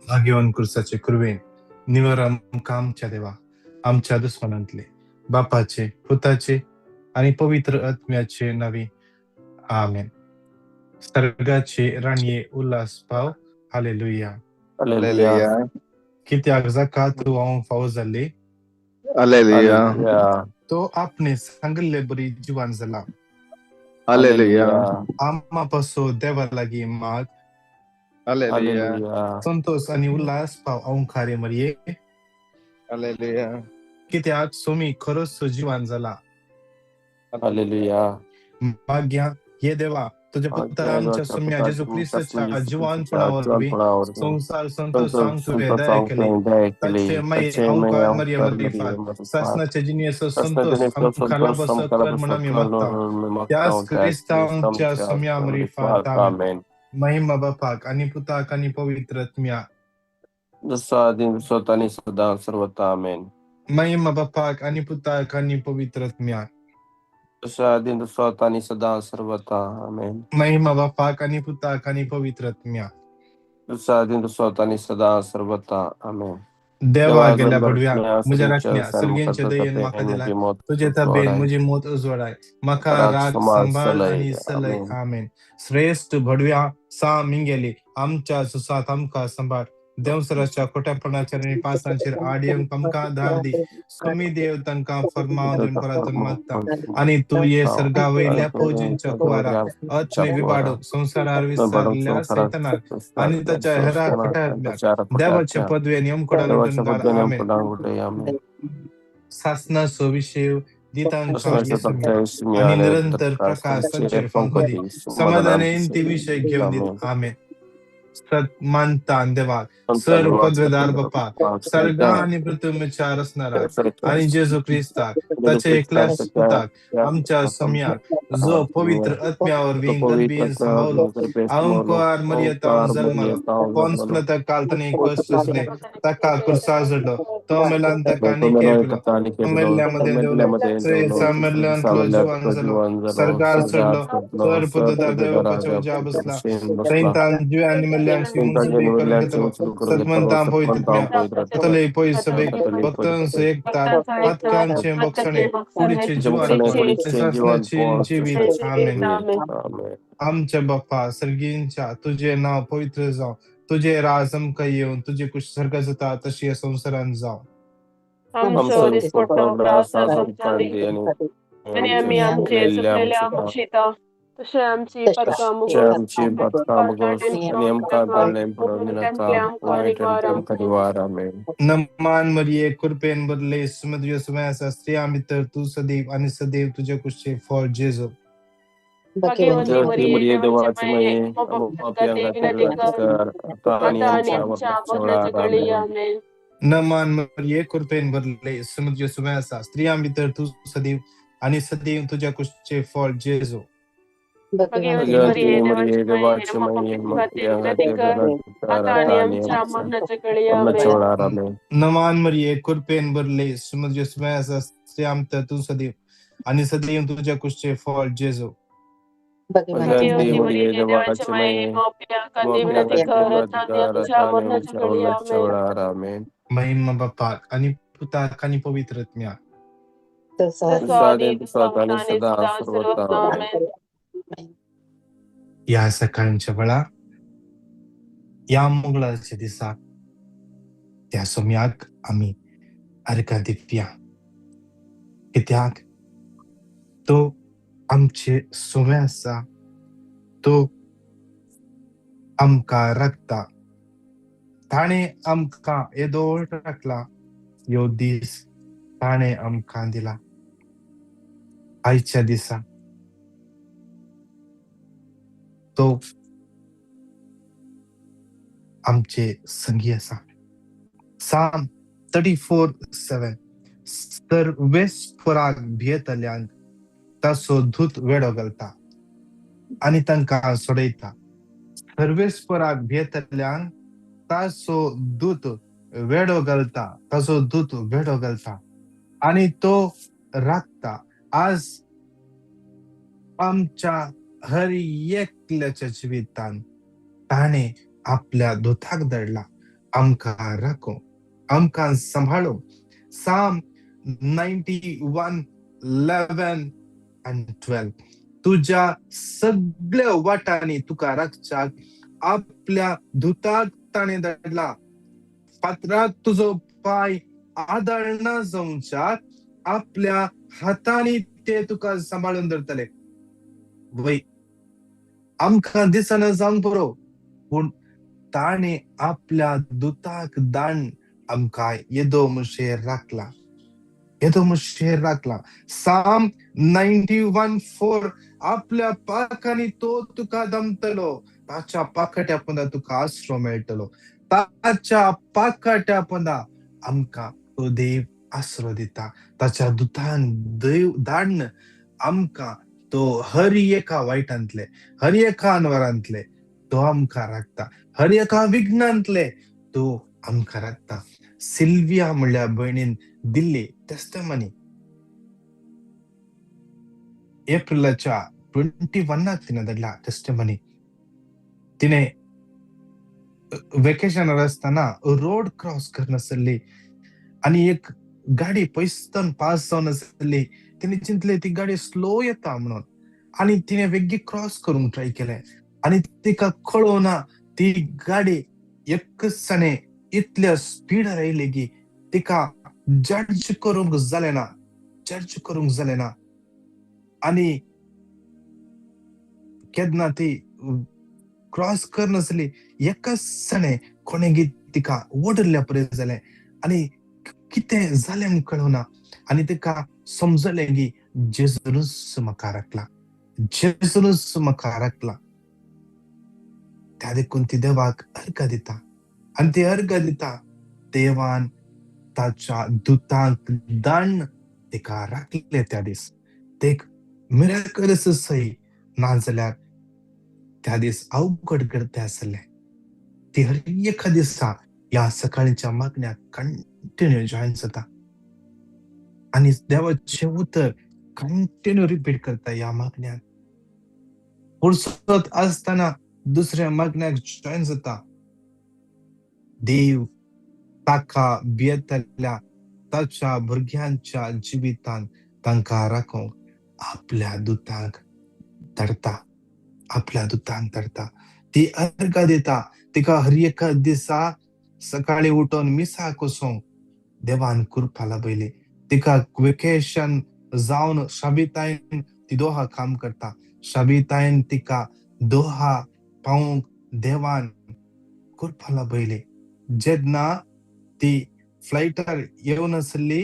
भाग्यवान कुर्साचे कुरवेन निवर आमका आमच्या देवा आमच्या दुश्मनांतले बापाचे पुताचे आणि पवित्र आत्म्याचे नावे आमेन. सर्गाचे राणीये उल्हास पाव हालेलुया. Hallelujah. Hallelujah. कित्याक जका तू हांव फावो जाल्ली Hallelujah. Hallelujah. तो आपणे सांगल्ले बरी जिवान जाला. Hallelujah. आम्हा पासो देवा लागी माग Hallelujah. Hallelujah. संतोष आणि उल्हास पाव औंखारे मरिये Hallelujah. कित्याक सोमी खरोच जिवान जाला. Hallelujah. भाग्या ये देवा तुझ्या पुत्र आमच्या सोम्या जेजू ख्रिस्ताच्या जीवानपणावर संसार संतोष सांग तुरे दया केले ताचे मै औंकार मरिया मरिफा शासनाच्या जिनियस संतोष आमकाला बस कर म्हणा मी मागता त्यास ख्रिस्तांच्या सोम्या मरिफा तामेन. महिमा बापाक आणि पुताक आणि पवित्र आत्म्या Dosa sotani sada sarvata amen. महिमा बापाक आणि पुताक आणि पवित्र आत्म्या Dosa sotani sada sarvata amen. महिमा बापाक आणि पुताक आणि पवित्र आत्म्या Dosa sotani sada sarvata amen. देवा गेल्या पडव्या मुझ्या राखण्या सर्गेंचे दयेन माका दिला तुझे तबेन मुझे मोत उजवडाय माका राग संभाळ आणि सलय आमेन. श्रेष्ठ भडव्या सा मिंगेली आमच्या सुसात आमका संभाळ देवसराच्या खोट्यापणाच्या आणि पासांचेर आडियम आमका धाव दी सोमी देव तंका फरमाव देऊन परातून मागता आणि तू ये सर्गा वयल्या फौजींच्या कुवारा आत्मे विबाडो संसारार विसरल्या सैतानार आणि त्याच्या हेरा खोट्या देवाच्या पदवी नियम शासनाचो विषय दितांका आणि निरंतर प्रकाश संचर पंखोदी समाधान ते विषय घेऊन देत आमेन. मानता देवा सर्व पदवेदार बापा सर्ग आणि पृथ्वीच्या रचणारा आणि जेजू ख्रिस्ता त्याचे एकल्याच पुताक आमच्या सम्याक जो पवित्र आत्म्यावर विंगल सांभाळलो अंकार मर्यादा जन्मलो कोणसलता काल्पनिक वस्तुसले तका कुर्सा जडलो तो मेलांत कानी केपलो मेल्ल्यामध्ये देवलो से सम्मेलनातलो जीवन जलो सरकार चढलो सर पददार देवकाच्या उजा बसला सैतान जीव आणि सत्मंता पवित्र तले पोइसबे भक्तांस एकता पातकांचे बक्षणे पुढचे जीवन जीवित आमेन. आमच्या बाप्पा सर्गींच्या तुझे नाव पवित्र जाव तुझे राजम काही येऊन तुझे कुश सर्ग जाता तशी संसारान जाव आणि आम्ही आमचे चुकलेल्या आमक्षिता तसे आमची नमान मरिये कृपेन बदले सुमद्रिय सुमयासा स्त्री आम्ही तर तू सदैव आणि सदैव तुझे कुशे फॉर जेजो नमान मरिये कृपेन बदले सुमद्रिय सुमयासा स्त्री आम्ही तर तू सदैव आणि सदैव तुझ्या कुशे फॉर जेजो नमान मरिये कृपेन बदले सुमद्रिय सुमयासा स्त्री आम्ही तर तू सदैव आणि सदैव तुझ्या कुशे फॉर जेजो महिमा बापाक आणि पुताक आणि पवित्र आत्म्या या सकाळच्या वेळा या मंगळाच्या दिसा त्या सोम्याक आम्ही अर्घा दिवया कित्याक तो आमचे सोमे आसा तो आमका रक्ता ताणे आमका येदोळ राखला यो दीस ताणे आमका दिला. आयच्या दिसा तो आमचे संगी आसा. साम 34:7 सर्वेस्पराक भियेतल्यांक तासो धूत वेडो घालता आणि तांकां सोडयता. सर्वेस्पराक भियेतल्यांक तासो दूत वेडो घालता तासो दूत वेडो घालता आणि तो राखता. आज आमच्या हर एकल्याच्या जिवितान ताणे आपल्या दुताक दडला आमकां राखो, आमकां सांभाळो. Psalm 91, 11 and 12. तुझ्या सगळ्या वाटांनी तुका राखच्याक आपल्या दुताक ताणें धाडला. फातराक तुजो पाय आदळना जावच्याक आपल्या हातांनी ते तुका सांभाळून धरतले. वय आमकां दिसना जावंक बरो, पूण ताणें आपल्या दुताक धाडून आमकां येदो म्हणशेर राखला. येदो म्हणशेर राखला. Psalm 91:4. आपल्या पाखांनी तो तुका दमतलो, ताच्या पाखट्या पोंदा तुका आसरो मेळटलो. ताच्या पाखट्या पोंदा आमकां तो देव आसरो दिता. ताच्या दुतान धाडून आमकां तो हर एका वायटांतले, हर एका अनवरांतले तो आमकां राखता. हर एका विघ्नांतले तो आमकां राखता. सिल्विया म्हणल्या भयणीन दिल्ली टेस्टमनी एप्रिलाच्या 21 तिने धाडला टेस्टमनी. तिने वेकेशनार असताना रोड क्रॉस करनासली आणि एक गाडी पयसतन पास जावन आसली. तिने चिंतले ती गाडी स्लो येता म्हणून आणि तिने वेगळी क्रॉस करूंक ट्राय केले आणि तिका कळोना ती गाडी एकसाणे इतल्या स्पीडार आयली की तिका जड्ज करूंक जालें ना आणि केन्ना ती क्रॉस करनासली एकसाणे कोणेगी तिका ओडरल्या परी जालें आणि कितें जालें म्हूण कळोना आणि तिका समजलें की जेजूनच म्हाका राखला. त्या देखून ती देवाक अर्घ दिता आणि ती अर्घ दिता. देवान ताच्या दुतांक धाडून तिका राखले त्या दीस. ते एक मिरेकलच सही ना जाल्यार त्या दीस अवघड घडते आसले. ती हर एका दिसा या सकाळीच्या मागण्याक कंटिन्यू जॉईन जाता आणि देवाचे उतर कंटिन्यू रिपीट करता या मागण्याक. फुरसत असताना दुसऱ्या मागण्याक जॉईन जाता. देव ताका भियेतल्या ताच्या भुरग्यांच्या जिवितांत तांकां राखोवंक आपल्या दुतांक धाडटा. ती अर्घ दिता. तिका हर एका दिसा सकाळी उठोन मिसाक वचोंक देवान कृपा लाभयली. तिका वेकेशन जावन शाबितायेन ती दोहा काम करता. शाबितायेन तिका दोहा पावोंक देवान कृपा लाभयली. जेन्ना ती फ्लायटार येवन आसली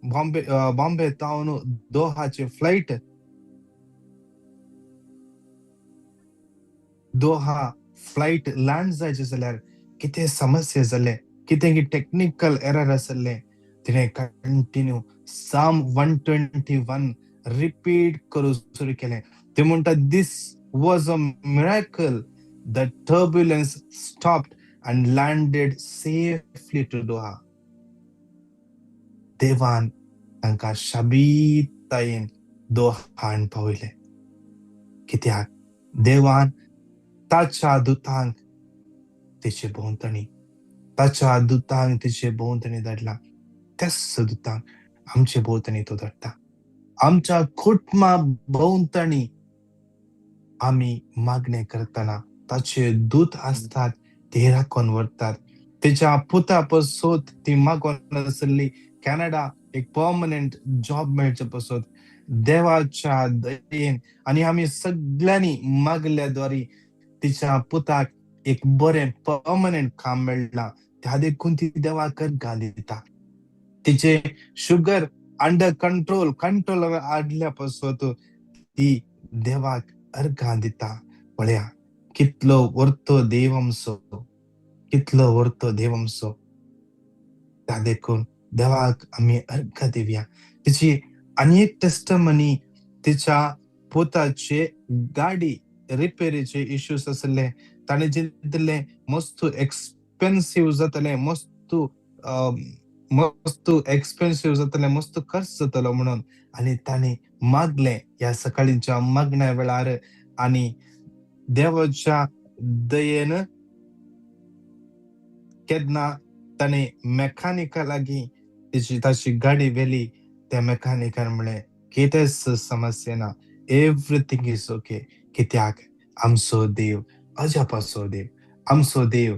बॉम्बे तावन दोहाची फ्लायट, दोहा फ्लायट लँड जायचे जाल्यार कितें समस्या जाले, कितें टेक्निकल एरर आसले, तिणें कंटिन्यू Psalm 121 रिपीट करून सुरू केलें. ते म्हणटा, this was a miracle. The turbulence stopped and landed safely to Doha. देवान तांकां शाबीतायेन दोहान पावयले. कित्याक देवान ताच्या दुतांक तिचे भोंवतणी धाडला. त्याच दुतांक आमचे भोंवतणी तो धाडटा. आमच्या कुटुंबा भोंवतणी आमी मागणे करतना ताचे दूत आसतात, ते राखून व्हरतात. तिच्या पुता पासून ती मागोन आसली कॅनडा एक पर्मनंट जॉब मेळचे पासून देवाच्या दयेन आणि आमी सगळ्यांनी मागल्याद्वारे तिच्या पुताक एक बरें पर्मनंट काम मेळ्ळा. त्या देखून ती देवाक अर्घ दिता. तिचे शुगर अंडर कंट्रोल हाडल्या पासून ती देवाक अर्घ दिता. पळया कितलो वर्तो देवमसो. त्या देखून देवाक आमी अर्घ दिवया. तिची आनी एक टेस्टमनी, तिच्या पुताचे गाडी रिपेरीचे इश्यूज आसले. ताणें चिंतले मस्त एक्सपेन्सिव्ह जातले, मस्त खर्च जातलो म्हणून, आनी ताणें मागले या सकाळीच्या मागण्या वेळार आणि देवाच्या दयेन केदना ताणे मेकॅनिका लागीं ताची गाडी व्हेली. त्या मेकॅनिकान म्हणलें कितेंच समस्या ना, एव्हरीथिंग इज ओके. कित्याक आमचो देव अजापाचो देव, आमचो देव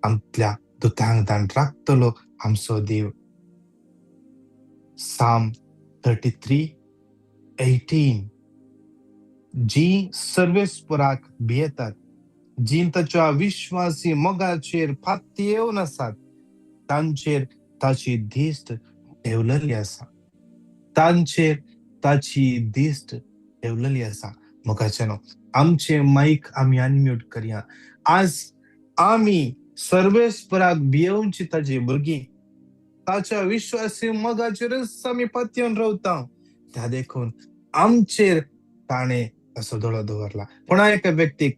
आमच्या दुतांक दान राखतलो आमचो देव. साम 33:18 जी सर्वेस्पराक भियेतात, जी ताच्या विश्वासी मोगाचेर फाती येवन आसात, तांचेर ताची दिश्ट ठेवलेली आसा. तांचेर ताची दिश्ट ठेवलेली आसा. मोगाचेनो, आमचे माईक आमी अनम्यूट करया. आज आमी सर्वेस्पराक भियेवची ताची भुरगीं, ताच्या विश्वासी मोगाचेरच आमी पातयेवन रावता. त्या देखून आमचेर ताणे असो दोळो दवरला. पुन्हा एका व्यक्तीक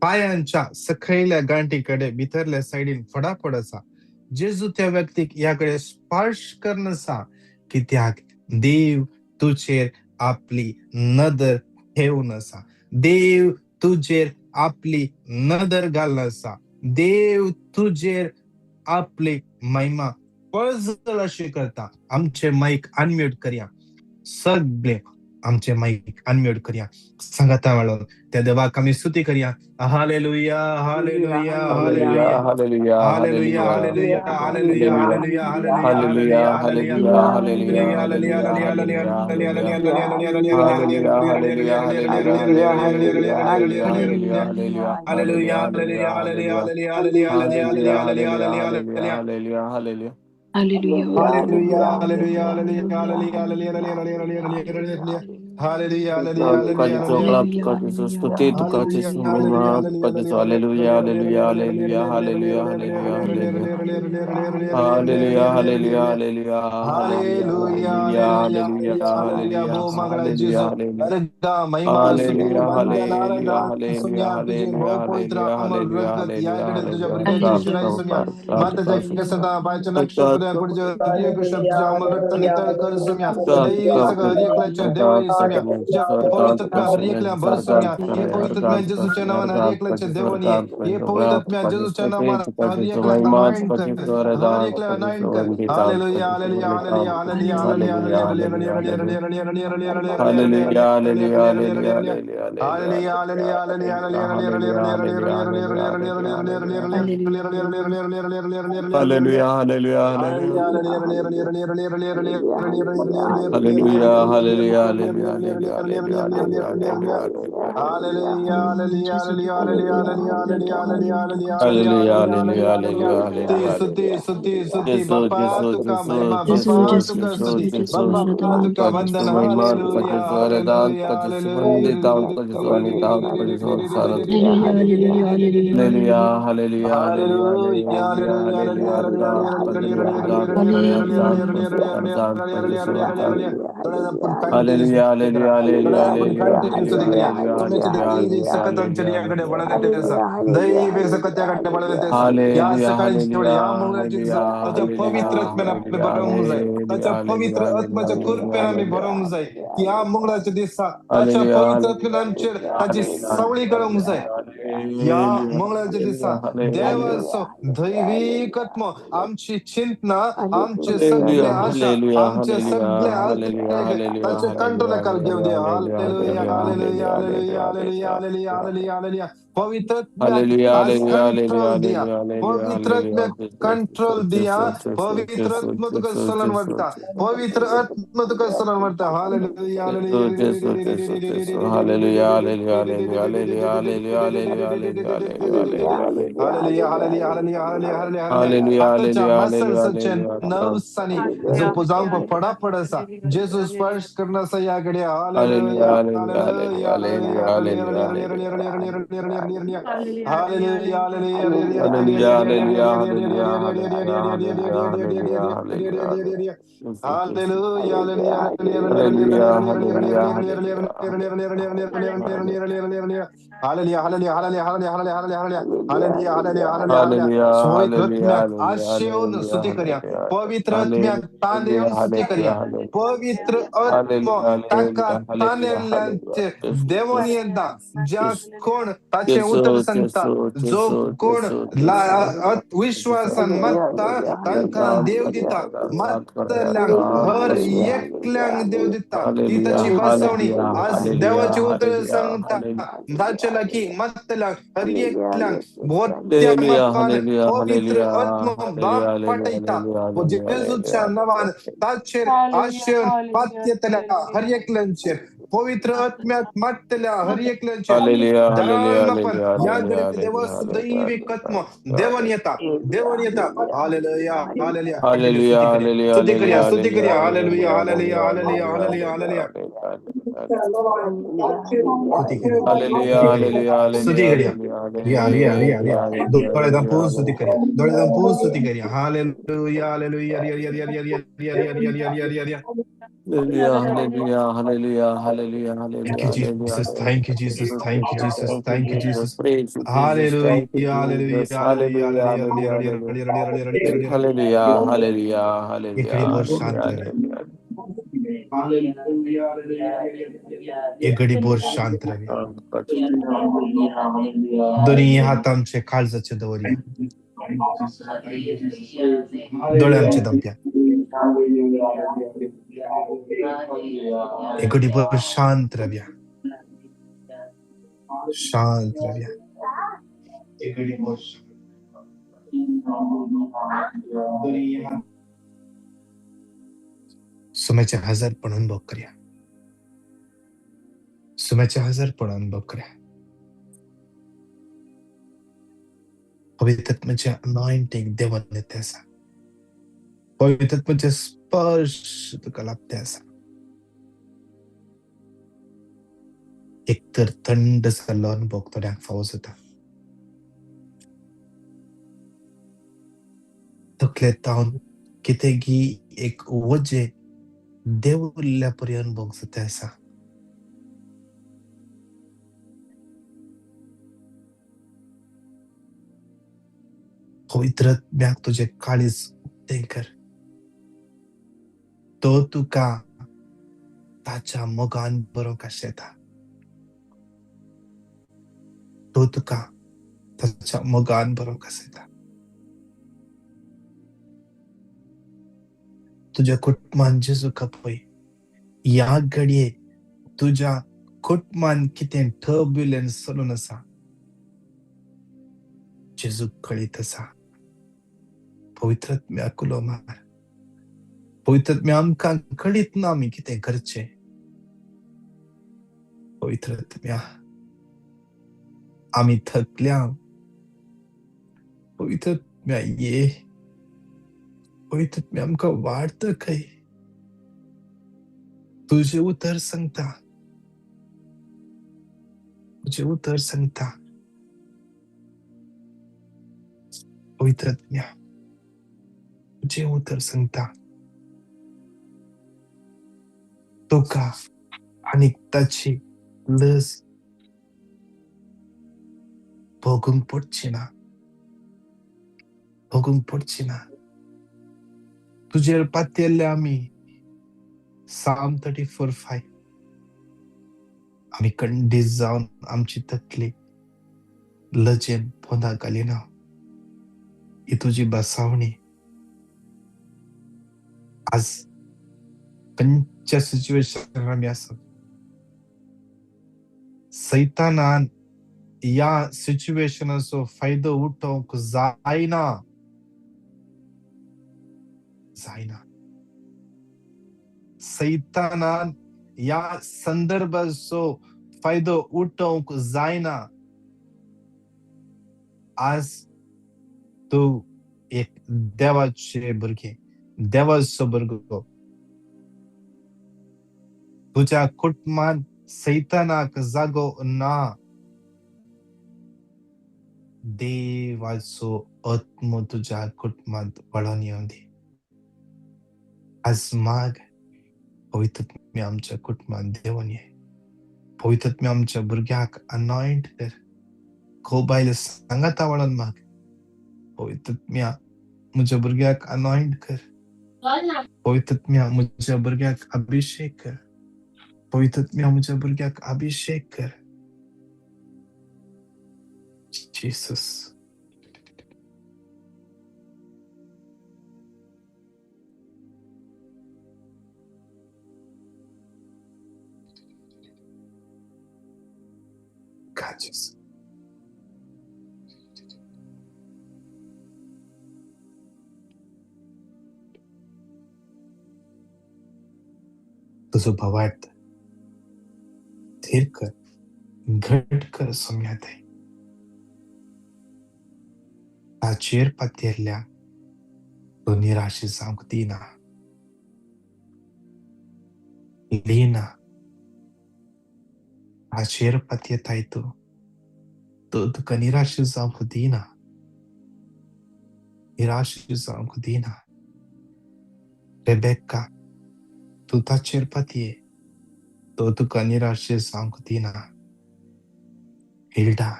पायांच्या सकयल्या गांठीकडे भितरल्या सायडीन फडाफड आसा. जेजू त्या व्यक्तीक याकडे स्पर्श करनासा, कित्याक देव तुजेर आपली नदर ठेवून आसा. देव तुजेर आपली नदर घालून आसा. देव तुजेर आपली महिमा पळजळ अशी करता. आमचे माईक अनम्यूट करया. सगळे आमचे माईक अनम्यूट करया. सांगाता वाळून त्या देवाक आमी स्तुती करया. Hallelujah, hallelujah, hallelujah. Hallelujah, hallelujah, hallelujah, hallelujah, hallelujah, hallelujah, hallelujah, hallelujah, hallelujah, hallelujah, hallelujah, hallelujah, hallelujah, hallelujah. तुकाची चोकळा, तुकाची स्तुती, तुकाची महिमा, तुकाची hallelujah, hallelujah, hallelujah, hallelujah, hallelujah, hallelujah. Hallelujah, hallelujah, hallelujah, hallelujah, hallelujah, hallelujah, hallelujah, hallelujah. Hallelujah, hallelujah, hallelujah, hallelujah, hallelujah, hallelujah, hallelujah, hallelujah. God, God, God, God. Hallelujah, hallelujah, hallelujah. Hallelujah, hallelujah, hallelujah, hallelujah, hallelujah, hallelujah, hallelujah, hallelujah, hallelujah. Jesus, Jesus, Jesus, Jesus, Jesus, Jesus. Tuka Jesu महिमा, तुका जेसू आराधना, तुका जेसू वंदिता, तुका जेसू अनिता, तुका जेसू सारथ. Hallelujah, hallelujah, hallelujah, hallelujah, hallelujah. Arda, तुका जेसू अर्धा, तुका अर्धा, तुका अर्धा, तुका जेसू अर्धा. Hallelujah, hallelujah, hallelujah, hallelujah, hallelujah, hallelujah, hallelujah, hallelujah, hallelujah, hallelujah, hallelujah, पवित्र आत्म्यान आमी hallelujah, भरोंक जाय. ताच्या पवित्र hallelujah, आत्म्याच्या कृपेन आमी भरोंक जाय. ह्या मंगळाच्या दिसा ताच्या hallelujah, पवित्र आत्म्यान hallelujah, आमचेर ताची सावळी करूंक जाय. ह्या मंगळाच्या दिसा देवाचो दैविक आत्मो आमची चिंतना, आमचे सगळे आशा, आमचे सगळे आलते ताचे कंट्रोलाखाल घेऊ द्या. Hallelujah, hallelujah, hallelujah, hallelujah, hallelujah, hallelujah, hallelujah. पवित्र आज कंट्रोल दिया. पवित्र कंट्रोल दिया. पवित्र आत्मा तुका चलन वाटता. पवित्र आत्मा तुका चलन वाटता. Hallelujah, hallelujah, hallelujah, hallelujah, hallelujah, hallelujah, hallelujah. आताच्या मसल्सचे नर्व्सांनी जो जावंक फडाफड आसा, जेजू स्पर्श करनासा याकडे. Hallelujah, hallelujah, hallelujah, hallelujah, hallelujah, hallelujah, hallelujah, आशेवन स्तुती करूया पवित्र आत्म्याक तानेवन स्तुती करूया पवित्र आत्मा ताका तानेल्यांचे देवन येता ज्या कोण ताचे उतर सांगता जो कोण विश्वासान मागता तांकां देव दिता मागतल्यांक हर एकल्यांक देव दिता ती ताची बसवणी आज देवाची उतर सांगता ताचे की मागतल्यांक हर एकल्यांक मोठ्या मापान पवित्र आत्मा बाप पाठयता जेजूच्या नावान ताचेर आशेन पात्यतल्या हर एकल्यांचेर पवित्र आत्म्याक मागतल्या हर एकल्यांचेर दामापन या घडीत देवास दैविक आत्मा देवन येता हालेलुया हालेलुया स्तुती करूया hallelujah hallelujah hallelujah hallelujah hallelujah स्तुती करूया डोळे दाबून स्तुती करूया hallelujah hallelujah Thank you, Jesus. Thank you, Jesus. Thank you, Jesus. Thank you, Jesus. Hallelujah. Hallelujah. Hallelujah. एक घड़ी बहुत शांत रहे एक घडी बोर शांत रहे दोन्ही हात आमचे काळजाचे दवरया डोळे आमचे दाबया एक घडी बोर शांत रव्या एक घडी बोर सुम्याचे हजारपण अनुभव करूया सुम्याचे हजारपण अनुभव करूया पवित्रत्वाचे अनॉइंटिंग देवान येते असा पवित्रत्वाचे स्पर्श तुका लाभते असा एकतर थंड जाल्लो अनुभव थोड्यांक फावो जाता तकलेंतावन कितेंगी एक वजे देवुरल्या परी अनुभव जाता असा पवित्रत्म्याक तुझे काळीज उक्तें कर तो तुका ताच्या मोगान बरोवंक शेता तो तुका ताच्या मोगान बरोवंक शेता तुझ्या कुटुंबान जेजूका पळय ह्या घडये तुझ्या कुटुंबान कितें टर्ब्युलन्स चलून आसा जेजूक कळीत आसा पवित्रत्म्याक उलो मार पवित्रत्म्या आमकां कळीत ना आमी कितें करचें पवित्रत्म्या आमी थकल्या पवित्रत्म्या ये पवित्रत्म्या आमकां वाढत खंय तुझे उतर सांगता पवित्रत्म्या तुझे उतर सांगता तुका आनी ताची लस भोगूंक पडची ना तुजेर पातयल्ले आमी Psalm 34:5 आमी खंडीत जावन आमची तकली लजेन पोंदा घालिना ही तुजी बसावणी आज खंयच्या सिच्युएशन आमी आसा सैतानान या सिच्युएशनाचो फायदो उठोवंक जायना सैतानान या संदर्भाचो फायदो उठोवंक जायना आज तू एक देवाचे भुरगे देवाचो भुरगो तुझ्या कुटुंबान सैतानाक जागो ना देवाचो आत्मो तुझ्या कुटुंबात वळोन येवं दी आज माग पवित्रत्म्य आमच्या कुटुंबात देवन ये पवित्रत्म्य आमच्या भुरग्याक अनॉइंट कर बायले सांगाता वळून माग पवित्रात्म्या म्हज्या भुरग्याक अनॉइंट कर. पवित्रात्म्या म्हज्या भुरग्याक अभिषेक कर. पवित्रात्म्या म्हज्या भुरग्याक अभिषेक कर. जीसस. God, Jesus. तुझं भवाट स्थिर कर, घट कर सौम्यात आहे. ताचेर पातेरल्या तो निराशे जावंक दिना. लिना ताचेर पातयेताय तो तुका निराशे जावंक दिना. निराशे जावंक दिना. रेबेक्का तू ताचेर पातये तो तुका निराशे जावंक दिना. हिल्डा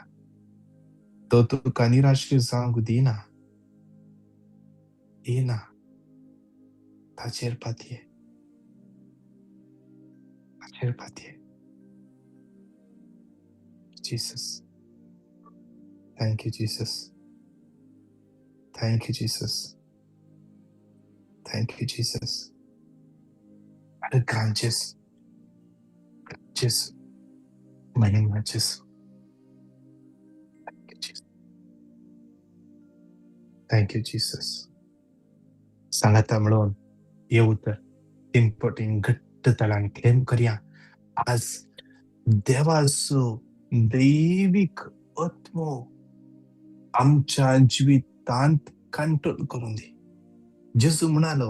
तो तुका निराशे जावंक दिना. दिना ताचेर पातये. ताचेर पातये. Jesus. Thank you, Jesus. Thank you, Jesus. Thank you, Jesus. Father, grant Jesus. Jesus. Mahima Jesus. Thank you, Jesus. Thank you, Jesus. सांगाता मिळून येऊ तर 3 पटीन घट्ट तळान क्लेम करूया. आज देवाचो दैविक आत्मो आमच्या जिवितांत कंट्रोल करून दे. जेजू म्हणालो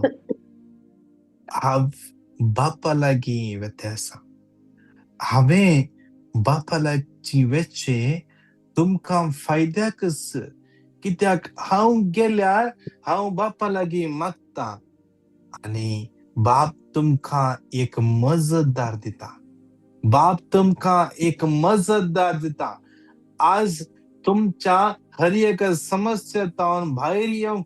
हांव बापा लागीं वेते आसा. हांवें बापा लागीं वेचे तुमकां फायद्याकच, कित्याक हांव गेल्यार हांव बापा लागीं मागता आनी बाप तुमकां एक मजतदार दिता. बाप तुमकां एक मजतदार दिता. आज तुमच्या हर एक समस्येंतल्यान भायर येवंक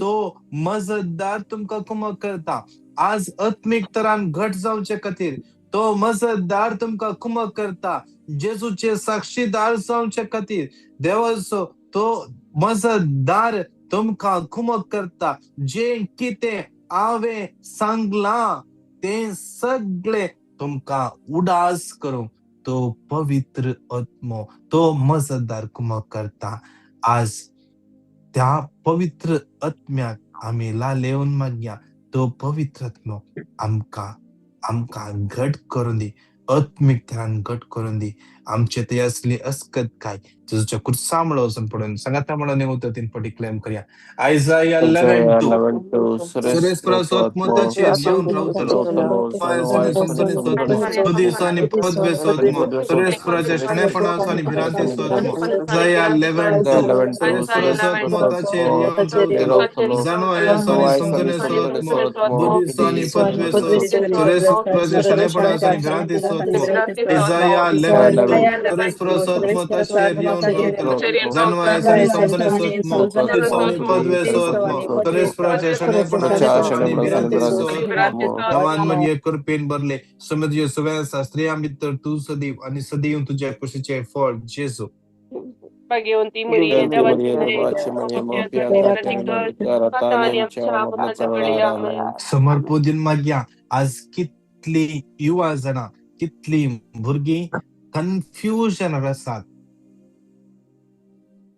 तो मजतदार तुमकां कुमक करता. आज आत्मीक तरान घट जावचे खातीर तो मजतदार तुमकां कुमक करता. जेजूचे साक्षीदार जावचे खातीर देवाचो तो मजतदार तुमकां कुमक करता. जे कितें हांवें सांगलां तें सगळें तुमकां उडास करूंक तो पवित्र आत्मो तो मजतदार कुमक करता. आज त्या पवित्र आत्म्याक आमी लालेवन मागया. तो पवित्र आत्मो आमकां घट करून दी. आत्मीक तरान घट करून दी. आमचे ते असली अस्कत काय जेजूच्या कुर्सामळ वचून पडून सांगाता म्हणून येऊ तर 3 पटी क्लेम करूया. आयजाया 11:2 सुरेश आत्मो ताचेर येवन रावतलो. वायसानी समजून आत्मो सुदीसानी पदवे आत्मो सुरेश शणेपणासानी भिरांती आत्मो जाया 11:2 सुरेश आत्मो ताचेर येवन रावतलो. जाणो आयसानी समजून आत्मो बुद्धीसानी पदवे सुरेश शणेपणासानी भिरांती आत्मो इजाया 11:2 सुरेश आत्मो ताचेर येवन रावतलो. जाणो आयसानी समजून आत्मो बुद्धीसानी पदवे आत्मो सुरेश शणेपणासानी भिरांती आत्मो नवान मरिये कृपेन भरले समृद्धी सुवेसा स्त्रिया मित्र तू सदैव आणि सदैव तुझ्या कुशीचे फळ जेजू. Pag-iunti Maria, devaci Maria, समर्पोदीन मागया. आज कितली युवा जना कितली भुरगीं कन्फ्युजन आसात.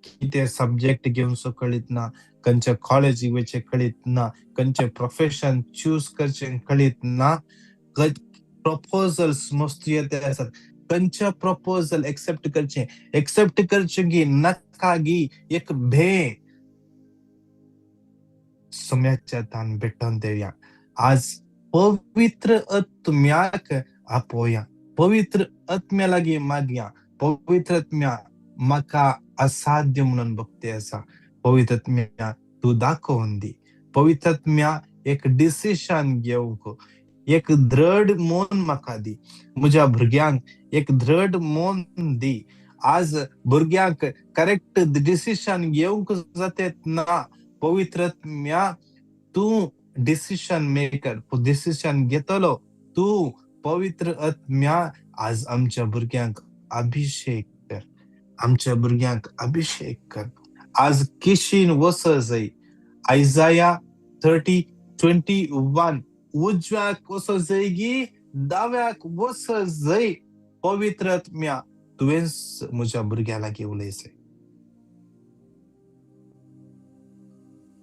कितें सब्जेक्ट घेवचो कळीत ना, खंयच्या कॉलेजीक वयचें कळीत ना, खंयचें प्रोफेशन चूज करचें कळीत ना. प्रपोजल्स मस्त येते आसात. खंयचे प्रपोजल एक्सेप्ट करचें गी नाका गी एक भे सुम्याच्या दान भेटोवन देवया. आज पवित्र आत्म्याक आपोवया. पवित्र आत्म्या लागीं मागया. पवित्र आत्म्या म्हाका असाध्य म्हणून बघते आसा. पवित्र आत्म्या तू दाखोवन दी. पवित्र आत्म्या एक डिसिशन घेवंक एक दृढ मोन म्हाका दी. म्हज्या भुरग्यांक एक दृढ मोन दी. आज भुरग्यांक करेक्ट डिसिशन घेवंक जातात ना. पवित्र आत्म्या तू डिसिशन मेकर, डिसिशन घेतलो तू. पवित्र आत्म्या आज आमच्या भुरग्यांक अभिषेक कर, आमच्या भुरग्यांक अभिषेक कर. आज किशीन वस जाय. आयजाया 30:21 उजव्याक वस जाय गी दाव्याक वस जाय. पवित्र आत्म्या तुवेंच म्हज्या भुरग्यां लागीं उलयसय.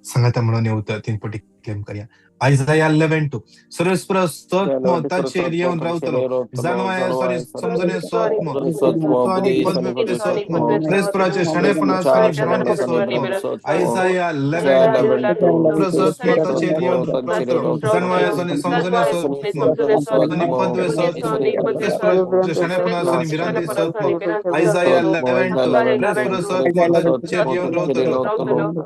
सांगाता म्हणून येवता 3 पटी क्लेम करया. आयजाया 11:2 सर्वस्पर सत्म ताचेर येवन रावतलो. जाणवायासोनी समजणे सत्म आणि पद्मे सत्म सर्वस्पराचे शणेपणासोनी भ्रांती सत्म. आयजाया 11:2 सत्म ताचेर येवन रावतलो. जाणवायासोनी समजणे सत्म आणि पद्मे सत्म सर्वस्पराचे शणेपणासोनी भ्रांती सत्म. आयजाया 11:2 सर्वस्पर सत्म ताचेर येवन रावतलो.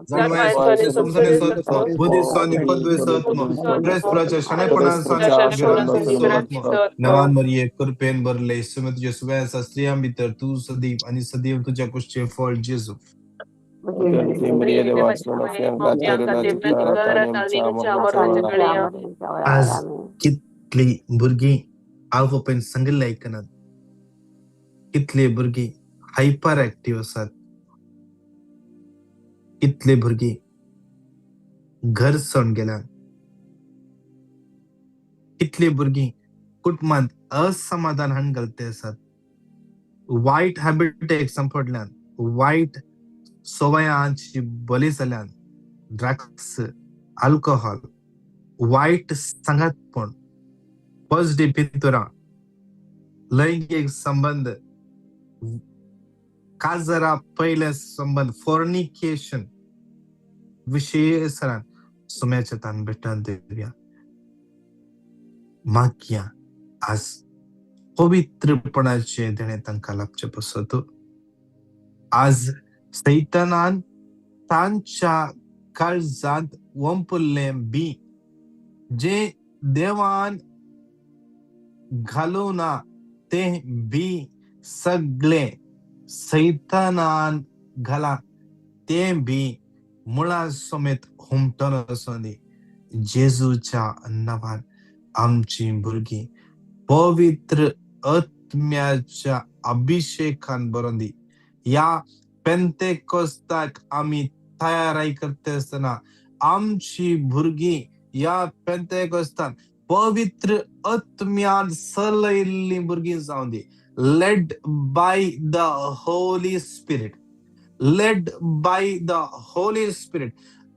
जाणवायासोनी समजणे सत्म बुद्धिसोनी पद्मे सत्म सर्वस्पराचे शणेपणासोनी भ्रांती सत्म. नवान मरिये कृपेन भरले सुमित येशुव्या स्त्रियां भितर तू सदैव आणि सदैव तुझ्या कुशीचे फळ जेजू. आज कितली भुरगीं आवय बापायन सांगिल्लें आयकनात. कितले भुरगीं हायपर एक्टिव्ह आसात. कितले भुरगीं घर सोडून गेल्यात. कितले भुरगीं कुटुंबांत असमाधान हाडगलते आसात. वायट हॅबिटेक सांपडल्यात. वायट सवयांची बळी जाल्यात. ड्रग्स, अल्कोहोल, वायट संगतपण, पॉझिटिव्ह पितुरां, लैंगिक संबंध, काजरा पयले संबंध, फॉर्निकेशन विशेषरान सुम्याच्या तान भेटन देवया. मागया आज पवित्रपणाचे देणे तांकां लाभचे पसत. आज सैतानान तांच्या काळजांत वंपल्लें बी जे देवान घालूं ना ते बी सगळे सैतानान घाला ते बी मुळा समेत हुमटन असोनी. जेजूच्या नावान आमची भुरगीं पवित्र आत्म्याच्या अभिषेकान बरोंदी. या पेंतेकोस्ताक आम्ही तयारी करते असताना आमची भुरगीं या पेंतेकोस्तान पवित्र आत्म्यान सलयल्ली भुरगीं जावं दी. Led by the holy spirit, led by the holy spirit.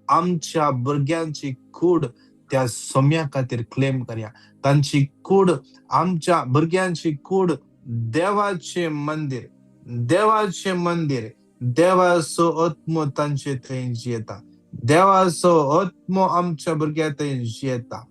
आमच्या भुरग्यांची कूड त्या सोम्या खातीर क्लेम करया. तांची कूड, आमच्या भुरग्यांची कूड देवाचे मंदिर, देवाचे मंदिर. देवाचो आत्मो तांचे थंय जियेता. देवाचो आत्मो आमच्या भुरग्यां थंय जियेता.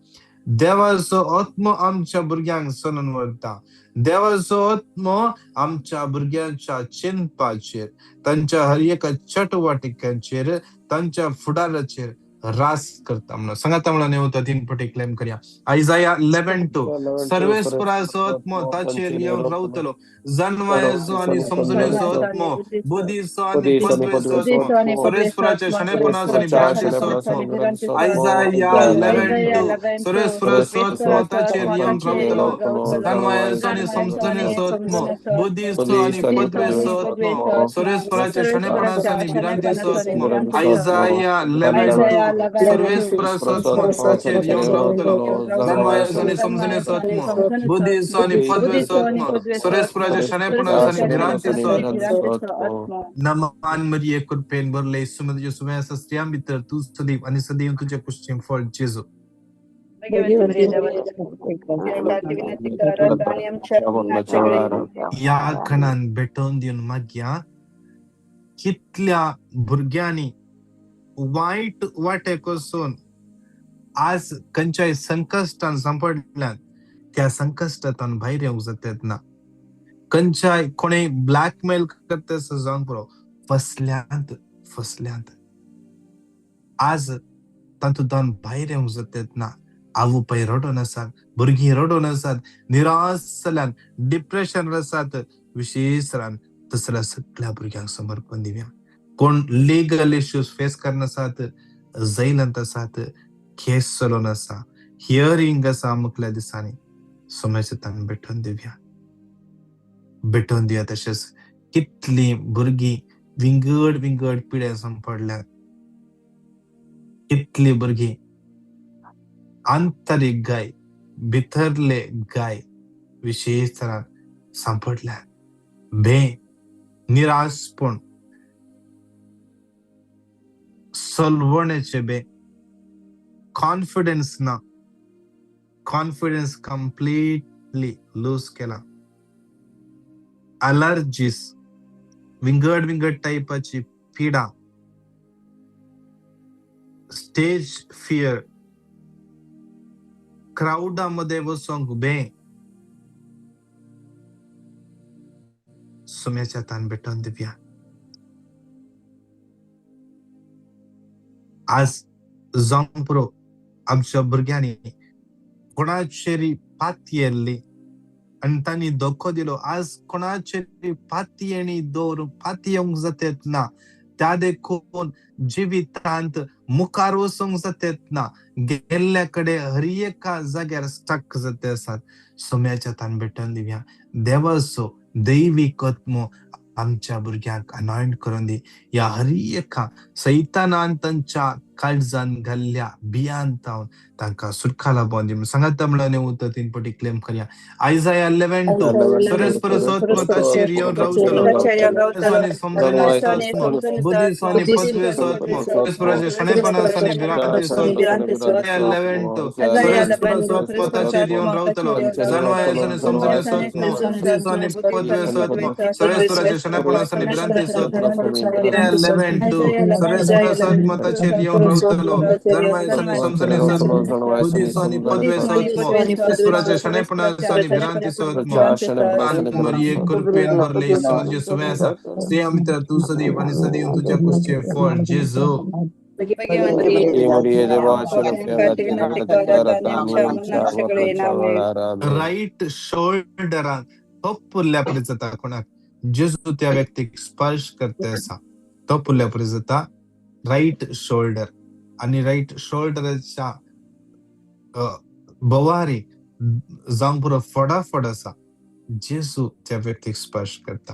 देवाचो आत्मो आमच्या भुरग्यांक सनून व्हरता. देवाचो आत्मो आमच्या भुरग्यांच्या चिंतपाचेर, तांच्या हर एका चटवटिकांचेर, तांच्या फुडाराचेर रास करता म्हणून सांगाता म्हणून येवता 3 पटी क्लेम करया. आयजाया 11:2 सर्वेस्पराचो आत्मो ताचेर येवन रावतलो. जाणवायाचो आणि समजण्याचो आत्मो, बुद्धीचो आणि पद्मेचो आत्मो, सर्वेस्पराच्या शणेपणाचो आणि भ्रांतीचो आत्मो. आयजाया 11:2 सर्वेस्पराचो आत्मो ताचेर येवन रावतलो. जाणवायाचो आणि समजण्याचो आत्मो, बुद्धीचो आणि पद्मेचो आत्मो, सर्वेस्पराच्या शणेपणाचो आणि भ्रांतीचो आत्मो. आयजाया 11:2 सर्वेस्पराचो आत्मो ताचेर येवन रावतलो. जाणवायाचो आणि समजण्याचो आत्मो, बुद्धीचो आणि पद्मेचो आत्मो, सर्वेस्पराच्या शणेपणाचो आणि भ्रांतीचो आत्मो. नमान मरिये कृपेन भरले सुमित येशुव्या स्त्रियां भितर तू सदैव आणि सदैव तुझ्या कुशीचे फळ जेजू. या खणान भेटोवन दिवन मागया. कितल्या भुरग्यांनी वाईट वाटेक वचून आज खंयच्याय संकश्टान सांपडल्यात. त्या संकश्टांतून भायर येवंक जातात ना. खंयच्याय कोणी ब्लॅकमेल करता जावंक पुरो फसल्यांत आज तातूंतल्यान भायर येवंक जातात ना. आवय बापाय रडोन आसात, भुरगीं रडोन आसात, निराश जाल्यात, डिप्रेशन आसात. विशेषरान तसला सगळ्या भुरग्यांक समर्पण दिवया. कोण लिगल इश्यूज फेस करनासात जैलांत आसात, केस चलोवन आसा, हियरिंग आसा मुखल्या दिसांनी, सोम्याच्या तान भेटोवन दिवया. भेटोवन दिया. तशेंच कितली भुरगीं विंगड विंगड पिड्यासून पडल्यात, कितली भुरगीं आंतरीक गाय, भितरले गाय विशेष तरान सांपडल्यात. निराशपण, सलवण्याचे कॉन्फिडन्स ना, कॉन्फिडन्स कंप्लीटली लूज केला. अलर्जीस, विंगड विंगड टाइपाची पिडा, स्टेज फियर, क्राउडामध्ये बसूंक सोम्याच्या तान भेटोवन दिवया. आज जावंक पुरो आमच्या भुरग्यांनी कोणाचेरी पाती येल्ली आनी तांणी धोको दिलो. आज कोणाचेरी पाती येणी दवरून पाती येवंक जातेत ना, त्या देखून जिवितांत मुखार वचूंक जातेत ना, गेल्ल्या कडे हर एका जाग्यार स्टक जाते आसात. सोम्याच्या तान भेटोवन दिवया. देवाचो दैवीक आत्मो आमच्या भुरग्यांक अनॉइंट करून दी. या हर एका सैतानान तांच्या काळजान घाल्ल्या बियांत तांकां सुटका लाभोवन दी. सांगात म्हणून उतर 3 पटी क्लेम करया. आयजाया 11:2 सरस्परस आत्मो ताचेर येवन रावतलो. समजण्याचो आत्मो, बुद्धीचो आनी पदवेचो आत्मो, परस्पराच्या शणैपणाचो आनी भिरांतीचो आत्मो. 11:2 सरस्परस आत्मो ताचेर येवन रावतलो. जाणवायाचो आनी समजण्याचो आत्मो, बुद्धीचो आनी पदवेचो आत्मो, सरस्पराच्या शणैपणाचो आनी भिरांतीचो आत्मो. 11:2 सरस्परस आत्मो ताचेर येवन रावतलो. जाणवायाचो आनी समजण्याचो आत्मो, बुद्धीचो आनी पदवेचो आत्मो, सरस्पराच्या शणैपणाचो आनी भिरांतीचो आत्मो. मरिये कृपेन भरले यीशु मसीह सुबह आसा. से मित्र तू सदैव आणि सदैव तुझ्या कुशीचे फळ जेजू. राईट शोल्डरान तो पुल्ल्यापरी जाता. कोणाक जेजू त्या व्यक्तीक स्पर्श करते असा तो पुल्ल्यापरी जाता. राईट शोल्डर आणि राईट शोल्डराच्या बोवारी जावंक पुरो फडाफड आसा. जेजू त्या व्यक्तीक स्पर्श करता.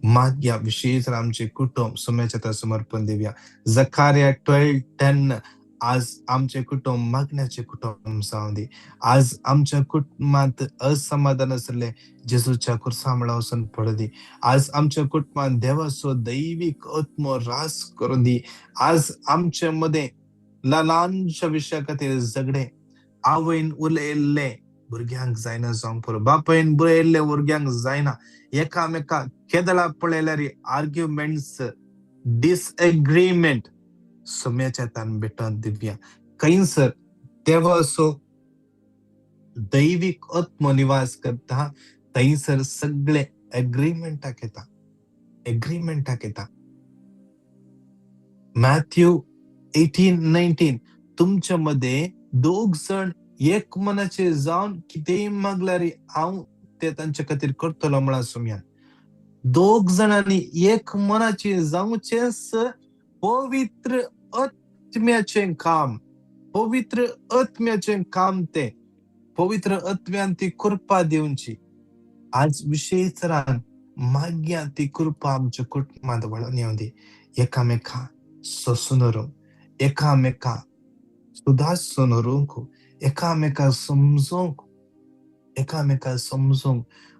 मागया विशेष आमचे कुटुंब सोम्याच्या समर्पण देऊया. जकार्या 12:10 आज आमचे कुटुंब मागण्याचे कुटुंब जावं दी. आज आमच्या कुटुंबात असमाधान असले जेजूच्या कुर्सामळा वचून पडू दी. आज आमच्या कुटुंबात देवाचो दैविक आत्मो रास करून दी. आज आमच्या मध्ये ल्हानशा विशया खातीर झगडे आवयन उलयल्ले भुरग्यांक जायना जावंक पुरो. बापायन बरयल्ले भुरग्यांक जायना. एकामेका केदळा पळयल्यार आर्ग्युमेंट्स, डिसएग्रीमेंट सोम्याच्या तान भेटोवन दिवया. खंयसर देवाचो दैविक आत्मो निवास करता थंयसर सगळे एग्रीमेंटाक येता. मॅथ्यू 18:19 तुमच्या मध्ये 2 जण एक मनाचे जावन कितेंय मागल्यार हांव ते तांच्या खातीर करतलो म्हणा. सोम्या 2 जणांनी एक मनाचे जावचेच पवित्र आत्म्याचे काम. पवित्र आत्म्याचे काम ते पवित्र आत्म्यान ती कृपा दिवची. आज विशेष तरान माग्या ती कृपा आमच्या कुटुंबात वळून येऊन दी. एकामेका सोसून एकामेका सुदासून एकामेका समजूंक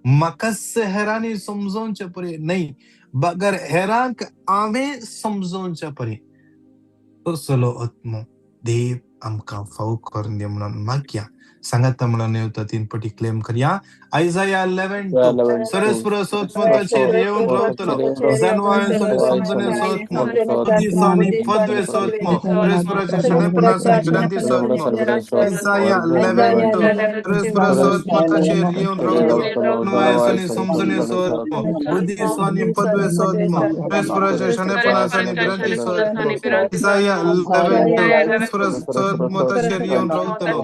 म्हाका हेरांनी समजोवचे परी न्हय, बगर हेरांक हांवें समजोवचे परी तसलो आत्मो देव आमकां फावो करून दे म्हणून मागया. सांगात म्हणून येता 3 पटी क्लेम करया. आयजाया 11:2 सरस्परस आत्मो ताचेर येवन रावतलो. जाणवायाचो आनी समजण्याचो आत्मो, बुद्धीचो आनी पदवेचो आत्मो, परस्पराच्या शणैपणाचो आनी भिरांतीचो आत्मो. आयजाया 11:2 सरस्परस आत्मो ताचेर येवन रावतलो. जाणवायाचो आनी समजण्याचो आत्मो, बुद्धीचो आनी पदवेचो आत्मो, परस्पराच्या शणैपणाचो आनी भिरांतीचो आत्मो. आयजाया 11:2 सरस्परस आत्मो ताचेर येवन रावतलो.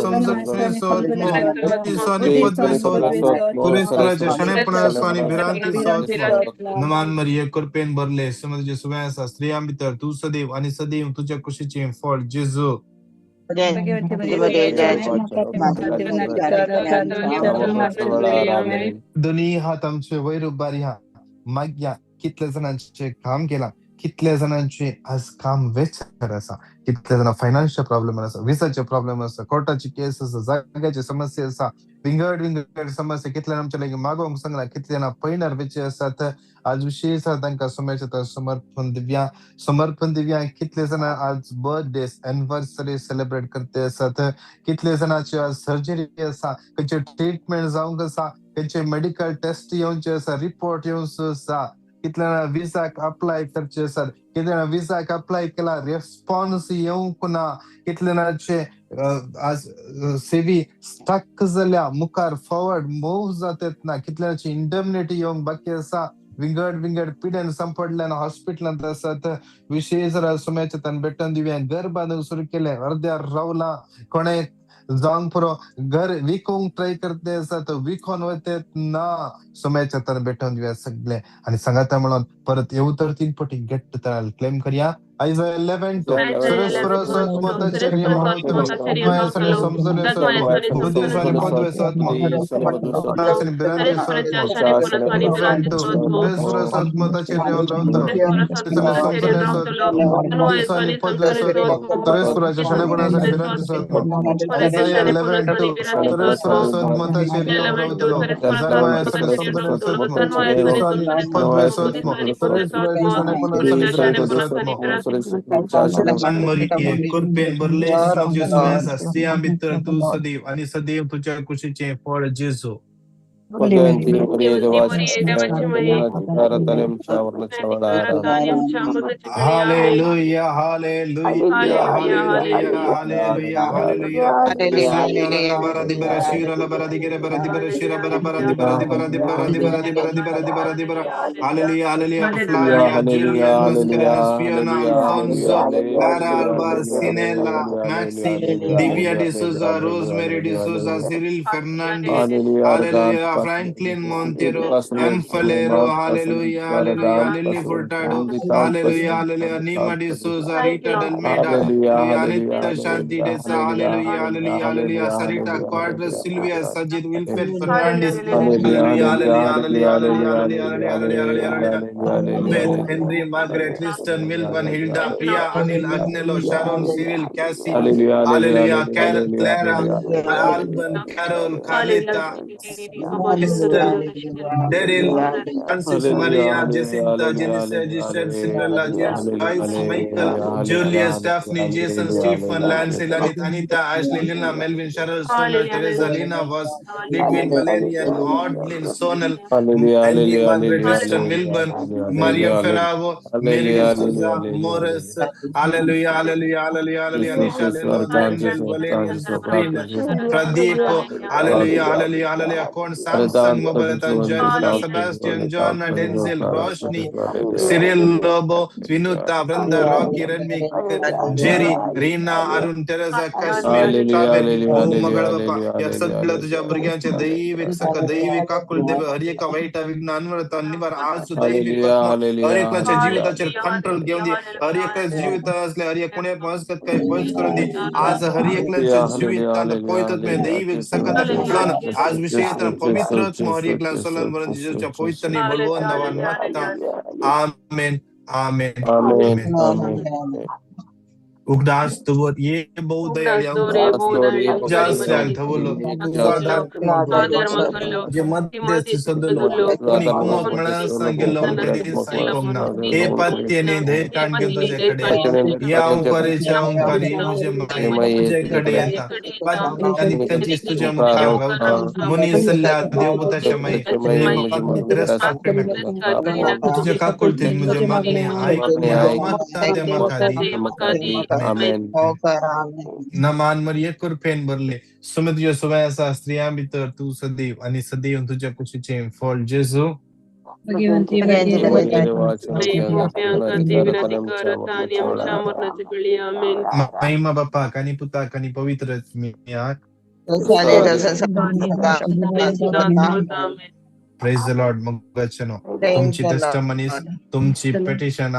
समजणे सोत्म स्वानी पदवे सोत्म पुरेसराच्या शणेपणा स्वानी भिरांती सोत्म नमान मरिये कृपेन भरले समज सुवासा स्त्रिया भितर तू सदैव आणि सदैव तुझ्या कुशीचे फळ जेजू दोन्ही हात आमचे वैरुबारी हा माग्या कितल्या जणांचे काम केला कितल्या जणांचे आज काम वेचर असा कितल्या जण फायनान्शियल प्रॉब्लेम असा विसाचे प्रॉब्लेम असा कोर्टाची केस असा जाग्याची समस्या असा विंगड समस्या कितल्या आमच्या लागी मागोंक सांगला कितल्या जण पैनर वेचे असतात आज विशेष तांकां समर्पित समर्पण दिव्या कितले जण आज बर्थडे एनिव्हर्सरी सेलिब्रेट करते असतात कितले जणांची आज सर्जरी असा खंयचे ट्रीटमेंट जावंक असा खंयचे मेडिकल टेस्ट येवचे असा रिपोर्ट येवचो असा कितल्या विसाक अप्लाय करचे असतात कितल्या विसाक अप्लाय केला रिस्पॉन्स येवंक ना कितल्याचे आज सेवी स्टक जाल्या मुखार फॉरवर्ड मूव्ह जातात ना कितल्याची इंडमनिटी येवंक बाकी असा विंगड पिड्यान संपडल्यान हॉस्पिटलांत असतात विशेष सुम्याचे तन भेटून दिव्या घर बांधूंक सुरू केले अर्ध्या रावला कोणे जावंक पुरो घर विकूंक ट्राय करते असतात विकून वतात ना सुम्याचे तन भेटून दिव्या सगळे आणि सांगाता म्हणून परत येऊ तर 3 पटी गेट तर क्लेम करूया Isaiah 11:2 Anne-Marie Kurpen Berles Mojusvesa Stia Bitter tu Sadiv आणि सदैव तुझ्या कुशीचे फळ जेजू Hallelujah, hallelujah, hallelujah, hallelujah, hallelujah. Señora la bara di bara shira la bara di gere bara di bara shira bara bara di bara di bara di bara di bara di bara di bara di bara di bara. Hallelujah, hallelujah. Flavia, Julian, Mascarenas, Fiona, Alfonso, Clara Alba, Sinella, Maxi, Divya de Souza, Rosemary de Souza, Cyril Fernandez. Hallelujah, Franklin Montero, M. Falero, hallelujah, hallelujah, Lily Furtado, hallelujah, hallelujah, Nima de Souza, Rita Delmeda, hallelujah, Anita Shanti Desa, hallelujah, hallelujah, hallelujah, Sarita Quadras, Sylvia Sajid, Wilfred Fernandez, hallelujah, hallelujah, hallelujah, hallelujah, hallelujah, hallelujah, hallelujah, Beth, Henry, Margaret, Liston, Milvan, Hilda, Priya, Anil, Agnello, Sharon, Cyril, Cassie, hallelujah, Clara, Alban, Carol, Carlita, Esther, Daryl, Francis, Maria, Jacinta, Jennifer, Giselle, Cinderella, James, Joyce, Michael, Julius, Daphne, Jason, Stephen, Lance, Lanit, Anita, Ashley, Lina, Melvin, Cheryl, Stoner, Teresa, Lina, was Lidwin, Valerian, Audlin, Sonal, Andy, Margaret, Liston, Milburn, Mariam Ferraro, Mary D'Souza, Morris, hallelujah, hallelujah, hallelujah, hallelujah, Nisha, Leno, Daniel, Valerian, Sabrina, Pradeep, hallelujah, hallelujah, hallelujah, Con Samson, Mobalatan, Angela, Sebastian, John, Denzel, Roshni, Cyril Lobo, Vinuta, Brenda, Rocky, Renmik, Jerry, Rina, Arun, Teresa, Kashmir, Travel, भाऊ मगळ बापा या सगळ्या तुझ्या भुरग्यांचे दैविक आकुल देव हर एका वाईट विघ्न अनवरता निवार आज दैविक पत्म हर एकाच्या जीविताचे कंट्रोल घेऊन दे हर एका जीवित असले हर एक कोणी पळसकत काही पळस करून दे आज हर एकल्याचे जीवितात पवित्र में दैविक सकत प्लान आज विषय पवित्र हर एकला सोलन वरून जिजूच्या पवित्र नि बलवंत नवान मत्ता आमेन आमेन आमेन उगदास तोवर ये बहुदया जास्त धवलो स्वाधर्म जे मध्यस्थी सदलो कोणी कुमक म्हणा सांगेलो कधी सांगोंगना हे पत्तेने धैर्य कांड के तुझ्याकडे या ओंकारी मुझे तुझ्याकडे येता आणि कंचीस तुझ्या मुखार रावता मुनी सल्ला देवबुताच्या माई तुझे मागणी तरस पाकमे तुझे काकुळते मुझे मागणी ऐकणे मत्ता ते मकादी Amen. नमान मरिये कृपेन भरले सुमित सुवासा स्त्रिया भितर तू सदैव आणि सदैव तुझ्या कुशीचे फळ जेजू मरणाची वेळी आमेन. महिमा बाप्पा कानी पुता कानी पवित्र प्रेज द लॉर्ड. मग वचनो तुमची टेस्टमनीज तुमची पेटिशन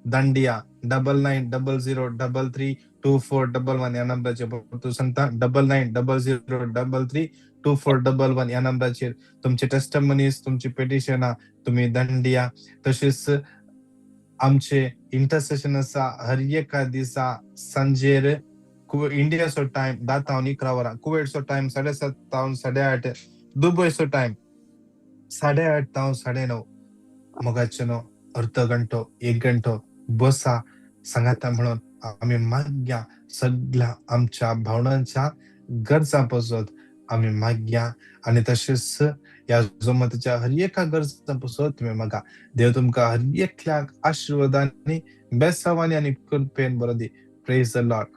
ದಂಡಿಯಾ 9900332411 या नंबराचेर तू सांगता 9900332411 या नंबराचेर तुमचे टेस्टमनीज तुमची पेटिशनां तुम्ही दंडिया. तशेंच आमचे इंटरसेशन आसा हर एका दिसा सांजेर इंडियाचो टाइम 10 ta 11 वरां, कुवेटचो टाइम 7:30 ta 8:30, दुबयचो टाइम 8:30 ta 9:30. मोगाचेनो अर्ध घंटो 1 घंटो बसा सांगाता म्हणून आम्ही माग्या सगळ्या आमच्या भावनांच्या गरजा पसत आम्ही माग्या. आणि तसेच या जमताच्या हर एका गरजा पसत तुम्ही मागा. देव तुमका हर एकल्या आशीर्वादाने बेसावानी आणि कृपेन बरो दी. Praise the Lord.